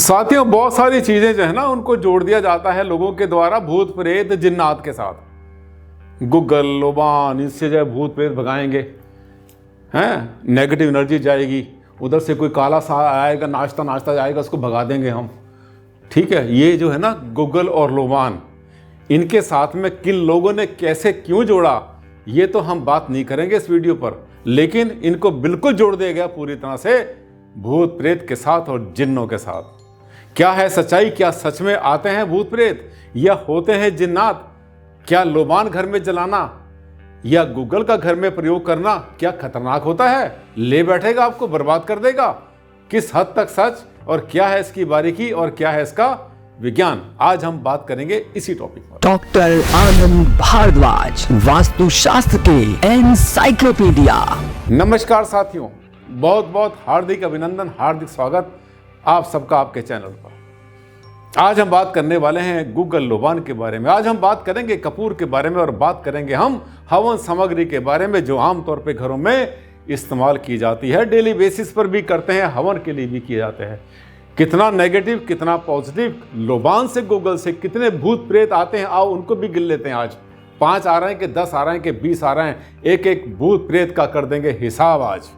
साथियों, बहुत सारी चीजें जो है ना उनको जोड़ दिया जाता है लोगों के द्वारा भूत प्रेत जिन्नात के साथ। गुग्गल लोबान, इससे जो है भूत प्रेत भगाएंगे, हैं, नेगेटिव एनर्जी जाएगी, उधर से कोई काला सा आएगा, नाश्ता नाश्ता जाएगा, उसको भगा देंगे हम। ठीक है, ये जो है ना गुग्गल और लोबान, इनके साथ में किन लोगों ने कैसे क्यों जोड़ा, ये तो हम बात नहीं करेंगे इस वीडियो पर, लेकिन इनको बिल्कुल जोड़ दिया गया पूरी तरह से भूत प्रेत के साथ और जिन्नों के साथ। क्या है सच्चाई? क्या सच में आते हैं भूत प्रेत या होते हैं जिन्नात? क्या लोबान घर में जलाना या गुग्गल का घर में प्रयोग करना क्या खतरनाक होता है? ले बैठेगा, आपको बर्बाद कर देगा। किस हद तक सच और क्या है इसकी बारीकी और क्या है इसका विज्ञान, आज हम बात करेंगे इसी टॉपिक पर। डॉक्टर आनंद भारद्वाज, वास्तुशास्त्र के एनसाइक्लोपीडिया। नमस्कार साथियों, बहुत बहुत हार्दिक अभिनंदन, हार्दिक स्वागत आप सबका आपके चैनल पर। आज हम बात करने वाले हैं गुग्गल लोबान के बारे में। आज हम बात करेंगे कपूर के बारे में और बात करेंगे हम हवन सामग्री के बारे में जो आमतौर पे घरों में इस्तेमाल की जाती है, डेली बेसिस पर भी करते हैं, हवन के लिए भी किए जाते हैं। कितना नेगेटिव कितना पॉजिटिव, लोबान से गुग्गल से कितने भूत प्रेत आते हैं, आओ उनको भी गिन लेते हैं। आज 5 आ रहे हैं कि 10 आ रहे हैं कि 20 आ रहे हैं, एक एक भूत प्रेत का कर देंगे हिसाब। आज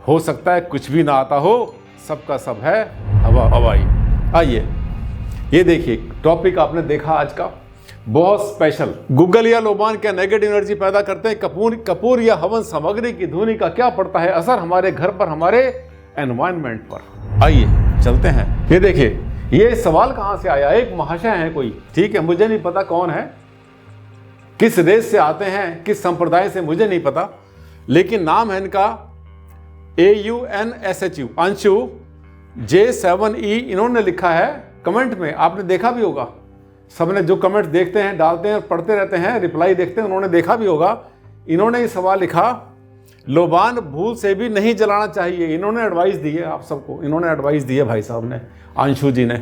हो सकता है कुछ भी ना आता हो, सबका सब है हवाई। आइए, ये देखिए टॉपिक आपने देखा आज का, बहुत स्पेशल। गुग्गल या लोबान क्या नेगेटिव एनर्जी पैदा करते हैं? कपूर या हवन सामग्री की धुनी का क्या पड़ता है असर हमारे घर पर, हमारे एनवायरनमेंट पर? आइए चलते हैं। ये देखिए, ये सवाल कहां से आया? एक महाशय है कोई, ठीक है, मुझे नहीं पता कौन है, किस देश से आते हैं, किस संप्रदाय से मुझे नहीं पता, लेकिन नाम है इनका AUNSHU, अंशु J7E। इन्होंने लिखा है कमेंट में, आपने देखा भी होगा, सबने जो कमेंट देखते हैं, डालते हैं, पढ़ते रहते हैं, रिप्लाई देखते हैं, उन्होंने देखा भी होगा। इन्होंने ये सवाल लिखा, लोबान भूल से भी नहीं जलाना चाहिए। इन्होंने एडवाइस दी है आप सबको, इन्होंने एडवाइस दी है भाई साहब ने, अंशु जी ने,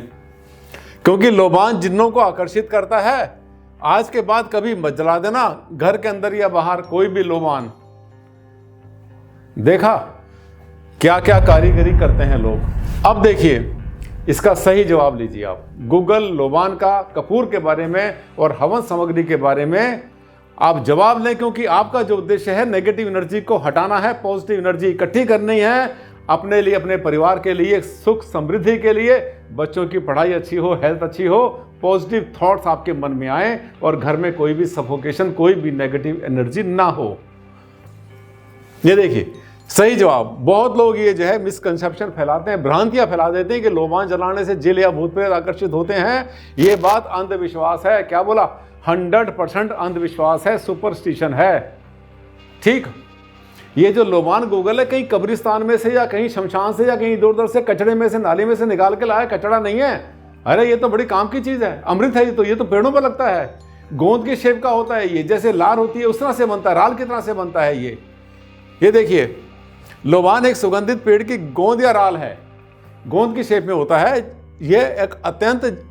क्योंकि लोबान जिन्नों को आकर्षित करता है। आज के बाद कभी मत जला देना घर के अंदर या बाहर कोई भी लोबान। देखा क्या क्या कारीगरी करते हैं लोग। अब देखिए, इसका सही जवाब लीजिए आप। गुग्गल लोबान का, कपूर के बारे में और हवन सामग्री के बारे में आप जवाब लें, क्योंकि आपका जो उद्देश्य है नेगेटिव एनर्जी को हटाना है, पॉजिटिव एनर्जी इकट्ठी करनी है अपने लिए, अपने परिवार के लिए, सुख समृद्धि के लिए, बच्चों की पढ़ाई अच्छी हो, हेल्थ अच्छी हो, पॉजिटिव थॉट्स आपके मन में आए और घर में कोई भी सफोकेशन, कोई भी नेगेटिव एनर्जी ना हो। ये देखिए सही जवाब। बहुत लोग ये जो है मिसकंसेप्शन फैलाते हैं, भ्रांतियां फैला देते हैं कि लोबान जलाने से जिल या भूत प्रेत आकर्षित होते हैं। ये बात अंधविश्वास है। क्या बोला? 100% अंधविश्वास है, सुपरस्टिशन है। ठीक, ये जो लोबान गुग्गल है कहीं कब्रिस्तान में से या कहीं शमशान से या कहीं इधर उधर से कचड़े में से, नाली में से निकाल के लाया कचड़ा नहीं है। अरे ये तो बड़ी काम की चीज है, अमृत है ये तो पेड़ों पर लगता है, गोंद की शेप का होता है ये, जैसे लार होती है उस तरह से बनता है, राल की तरह से बनता है ये देखिए, लोबान एक सुगंधित पेड़ की गोंद या राल है, गोंद की शेप में होता है। यह एक अत्यंत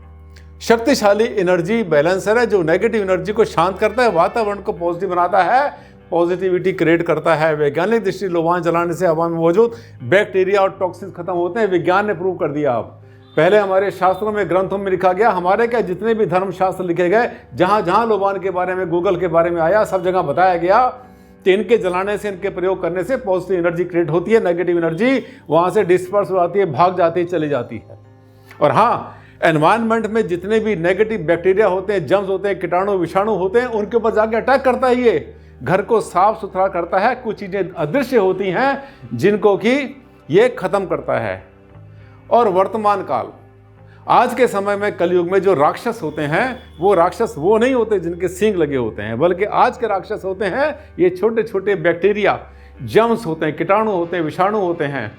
शक्तिशाली एनर्जी बैलेंसर है जो नेगेटिव एनर्जी को शांत करता है, वातावरण को पॉजिटिव बनाता है, पॉजिटिविटी क्रिएट करता है। वैज्ञानिक दृष्टि लोबान जलाने से हवा में मौजूद बैक्टीरिया और टॉक्सिन्स खत्म होते हैं, विज्ञान ने प्रूव कर दिया। अब पहले हमारे शास्त्रों में, ग्रंथों में लिखा गया, हमारे क्या जितने भी धर्मशास्त्र लिखे गए, जहां जहां लोबान के बारे में, गुग्गल के बारे में आया, सब जगह बताया गया कि इनके जलाने से, इनके प्रयोग करने से पॉजिटिव एनर्जी क्रिएट होती है, नेगेटिव एनर्जी वहां से डिस्पर्स हो जाती है, भाग जाती है, चली जाती है। और हाँ, एनवायरनमेंट में जितने भी नेगेटिव बैक्टीरिया होते हैं, जर्म्स होते हैं, कीटाणु विषाणु होते हैं, उनके ऊपर जाके अटैक करता है। ये घर को साफ सुथरा करता है। कुछ चीजें अदृश्य होती हैं जिनको कि ये खत्म करता है। और वर्तमान काल, आज के समय में, कलयुग में जो राक्षस होते हैं, वो राक्षस वो नहीं होते जिनके सींग लगे होते हैं, बल्कि आज के राक्षस होते हैं ये छोटे छोटे बैक्टीरिया, जर्म्स होते हैं, कीटाणु होते हैं, विषाणु होते हैं।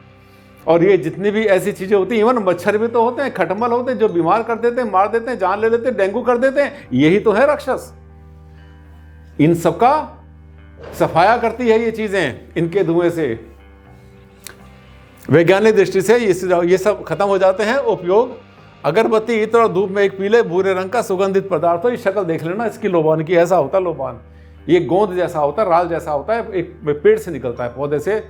और ये जितनी भी ऐसी चीजें होती हैं, इवन मच्छर भी तो होते हैं, खटमल होते हैं जो बीमार कर देते हैं, मार देते हैं, जान ले लेते हैं, डेंगू कर देते हैं, यही तो है राक्षस। इन सबका सफाया करती है ये चीजें, इनके धुएं से। वैज्ञानिक दृष्टि से ये सब खत्म हो जाते हैं। उपयोग अगरबत्ती, इत्र और धूप में एक पीले भूरे रंग का सुगंधित पदार्थ हो। ये शक्ल देख लेना इसकी लोबान की, ऐसा होता है लोबान। ये गोंद जैसा होता है, राल जैसा होता है, एक पेड़ से निकलता है, पौधे से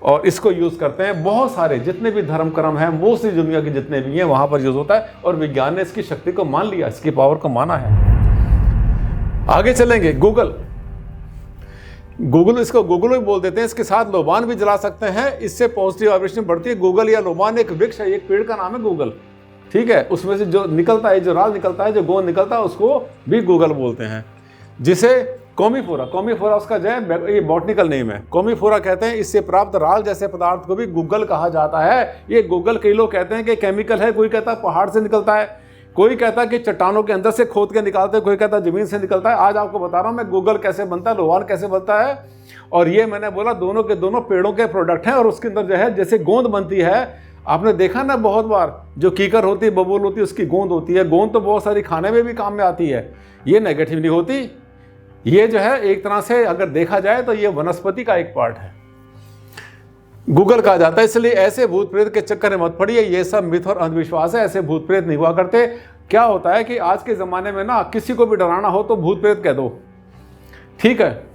और इसको यूज़ करते हैं बहुत सारे जितने भी धर्म कर्म हैं, मोस्टली दुनिया के जितने भी हैं वहाँ पर यूज़ होता है। और विज्ञान ने इसकी शक्ति को मान लिया, इसकी पावर को माना है। आगे चलेंगे, गूगल, इसको गूगल भी बोल देते हैं। इसके साथ लोबान भी जला सकते हैं, इससे पॉजिटिव वाइब्रेशन बढ़ती है। गूगल या लोबान एक वृक्ष है, एक पेड़ का नाम है गूगल, ठीक है। उसमें से जो निकलता है, जो राल निकलता है, जो गोंद निकलता है, उसको भी गूगल बोलते हैं। जिसे कॉमीफोरा उसका जो है ये बॉटनिकल नेम है, कॉमीफोरा कहते हैं। इससे प्राप्त राल जैसे पदार्थ को भी गूगल कहा जाता है। ये गूगल कई लोग कहते हैं कि केमिकल है, कोई कहता है पहाड़ से निकलता है, कोई कहता है कि चट्टानों के अंदर से खोद के निकालते हैं, कोई कहता है जमीन से निकलता है। आज आपको बता रहा हूँ मैं गूगल कैसे बनता है, लोबान कैसे बनता है। और ये मैंने बोला दोनों के दोनों पेड़ों के प्रोडक्ट हैं। और उसके अंदर जो है जैसे गोंद बनती है, आपने देखा ना बहुत बार, जो कीकर होती है, बबूल होती है, उसकी गोंद होती है। गोंद तो बहुत सारी खाने में भी काम में आती है, ये नेगेटिव नहीं होती। ये जो है एक तरह से अगर देखा जाए तो ये वनस्पति का एक पार्ट है, गूगल कहा जाता है। इसलिए ऐसे भूत प्रेत के चक्कर में मत पड़िए, ये सब मिथ और अंधविश्वास है। ऐसे भूत प्रेत नहीं हुआ करते। क्या होता है कि आज के ज़माने में ना किसी को भी डराना हो तो भूत प्रेत कह दो, ठीक है।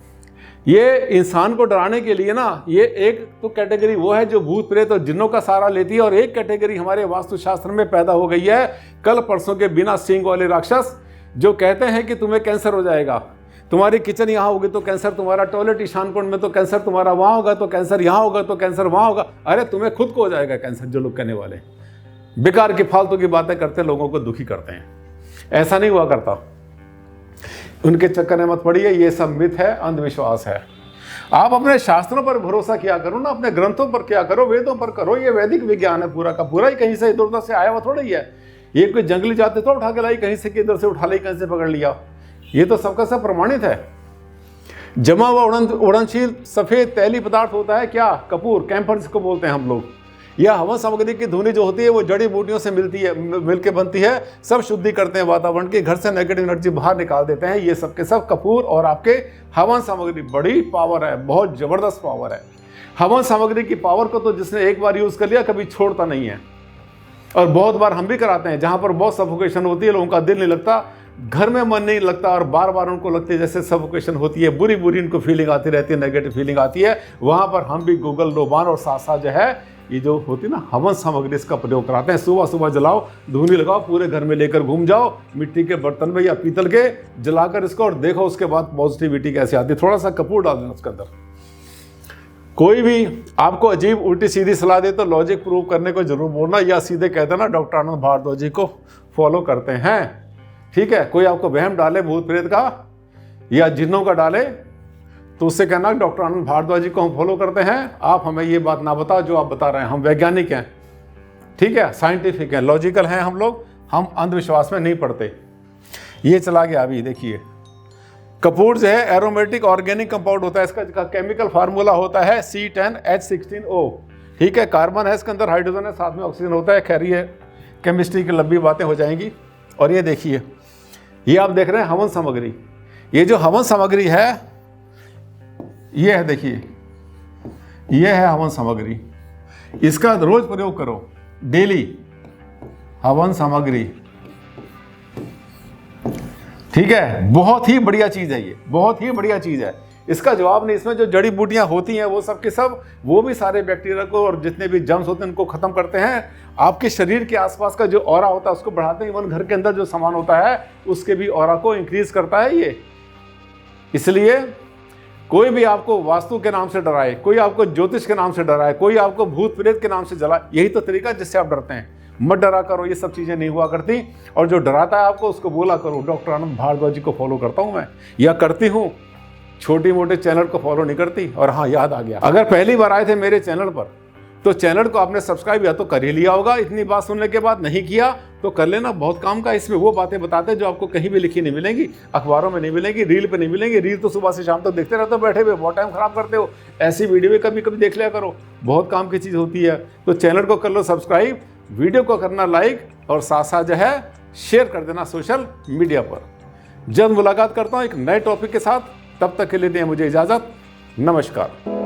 ये इंसान को डराने के लिए ना, ये एक तो कैटेगरी वो है जो भूत प्रेत और जिन्नों का सहारा लेती है, और एक कैटेगरी हमारे वास्तुशास्त्र में पैदा हो गई है कल परसों के बिना सींग वाले राक्षस, जो कहते हैं कि तुम्हें कैंसर हो जाएगा, तुम्हारी किचन यहाँ होगी तो कैंसर, तुम्हारा टॉयलेट ईशान कोण में तो कैंसर, तुम्हारा वहाँ होगा तो कैंसर, यहाँ होगा तो कैंसर, वहाँ होगा। अरे तुम्हें खुद को हो जाएगा कैंसर। जो लोग कहने वाले बेकार की फालतू की बातें करते, लोगों को दुखी करते हैं, ऐसा नहीं हुआ करता। उनके चक्कर में मत पड़िए, ये सब मिथ है, अंधविश्वास है। आप अपने शास्त्रों पर भरोसा किया करो ना, अपने ग्रंथों पर किया करो, वेदों पर करो। ये वैदिक विज्ञान है पूरा का पूरा, ही कहीं से इधर उधर से आया हुआ थोड़ा ही है। ये कोई जंगली जाते तो उठा के लाई, कहीं से किधर से उठा लाई, कहीं से पकड़ लिया। ये तो सबका सब प्रमाणित है। जमा हुआ उड़नशील सफेद तैली पदार्थ होता है क्या, कपूर, कैंफर जिसको बोलते हैं हम लोग। यह हवन सामग्री की धुनी जो होती है वो जड़ी बूटियों से मिलके बनती है। सब शुद्धि करते हैं वातावरण की, घर से नेगेटिव एनर्जी बाहर निकाल देते हैं। ये सब के सब कपूर और आपके हवन सामग्री, बड़ी पावर है, बहुत जबरदस्त पावर है। हवन सामग्री की पावर को तो जिसने एक बार यूज कर लिया कभी छोड़ता नहीं है। और बहुत बार हम भी कराते हैं, जहां पर बहुत सफोकेशन होती है, लोगों का दिल नहीं लगता, घर में मन नहीं लगता, और बार बार उनको लगती है जैसे सफोकेशन होती है, बुरी बुरी उनको फीलिंग आती रहती है, नेगेटिव फीलिंग आती है। वहां पर हम भी गूगल, लोबान और साथ साथ जो है ये जो होती है ना हवन सामग्री, इसका प्रयोग कराते हैं। सुबह सुबह जलाओ, धूनी लगाओ, पूरे घर में लेकर घूम जाओ, मिट्टी के बर्तन में या पीतल के, जलाकर इसको, और देखो उसके बाद पॉजिटिविटी कैसे आती है। थोड़ा सा कपूर डाल देना उसके अंदर। कोई भी आपको अजीब उल्टी सीधी सलाह दे तो लॉजिक प्रूव करने को जरूर बोलना, या सीधे कह देना डॉक्टर आनंद भारद्वाज जी को फॉलो करते हैं, ठीक है। कोई आपको वहम डाले भूत प्रेत का या जिन्नों का डाले तो उससे कहना डॉक्टर आनंद भारद्वाज जी को हम फॉलो करते हैं, आप हमें ये बात ना बताओ जो आप बता रहे हैं। हम वैज्ञानिक हैं, ठीक है, साइंटिफिक हैं, लॉजिकल हैं हम लोग, हम अंधविश्वास में नहीं पड़ते। ये चला गया। अभी देखिए, कपूर जो है एरोमेटिक ऑर्गेनिक कंपाउंड होता है, इसका केमिकल फार्मूला होता है C10H16O, ठीक है। कार्बन है इसके अंदर, हाइड्रोजन है, साथ में ऑक्सीजन होता है। खैर ये केमिस्ट्री की लंबी बातें हो जाएंगी। और ये देखिए, ये आप देख रहे हैं हवन सामग्री। ये जो हवन सामग्री है ये है, देखिए ये है हवन सामग्री। इसका रोज प्रयोग करो, डेली हवन सामग्री, ठीक है। बहुत ही बढ़िया चीज है ये, बहुत ही बढ़िया चीज है। इसका जवाब नहीं। इसमें जो जड़ी बूटियां होती हैं वो सब के सब, वो भी सारे बैक्टीरिया को और जितने भी जर्म्स होते हैं उनको खत्म करते हैं। आपके शरीर के आसपास का जो ऑरा होता है उसको बढ़ाते हैं। इवन घर के अंदर जो सामान होता है उसके भी ऑरा को इंक्रीज करता है ये। इसलिए कोई भी आपको वास्तु के नाम से डराए, कोई आपको ज्योतिष के नाम से डराए, कोई आपको भूत प्रेत के नाम से जलाए, यही तो तरीका जिससे आप डरते हैं। मत डरा करो, ये सब चीजें नहीं हुआ करती। और जो डराता है आपको उसको बोला करो डॉक्टर आनंद भारद्वाज जी को फॉलो करता हूं मैं, या करती हूं, छोटी मोटे चैनल को फॉलो नहीं करती। और हाँ, याद आ गया, अगर पहली बार आए थे मेरे चैनल पर तो चैनल को आपने सब्सक्राइब या तो कर ही लिया होगा, इतनी बात सुनने के बाद नहीं किया तो कर लेना, बहुत काम का। इसमें वो बातें बताते हैं जो आपको कहीं भी लिखी नहीं मिलेंगी, अखबारों में नहीं मिलेंगी, रील पे नहीं मिलेंगी। रील तो सुबह से शाम तक देखते रहते हो बैठे हुए, बहुत टाइम खराब करते हो। ऐसी वीडियो कभी कभी देख लिया करो, बहुत काम की चीज़ होती है। तो चैनल को कर लो सब्सक्राइब, वीडियो को करना लाइक, और साथ साथ जो है शेयर कर देना सोशल मीडिया पर। जल्द मुलाकात करता हूँ एक नए टॉपिक के साथ, तब तक के लिए दें मुझे इजाज़त। नमस्कार।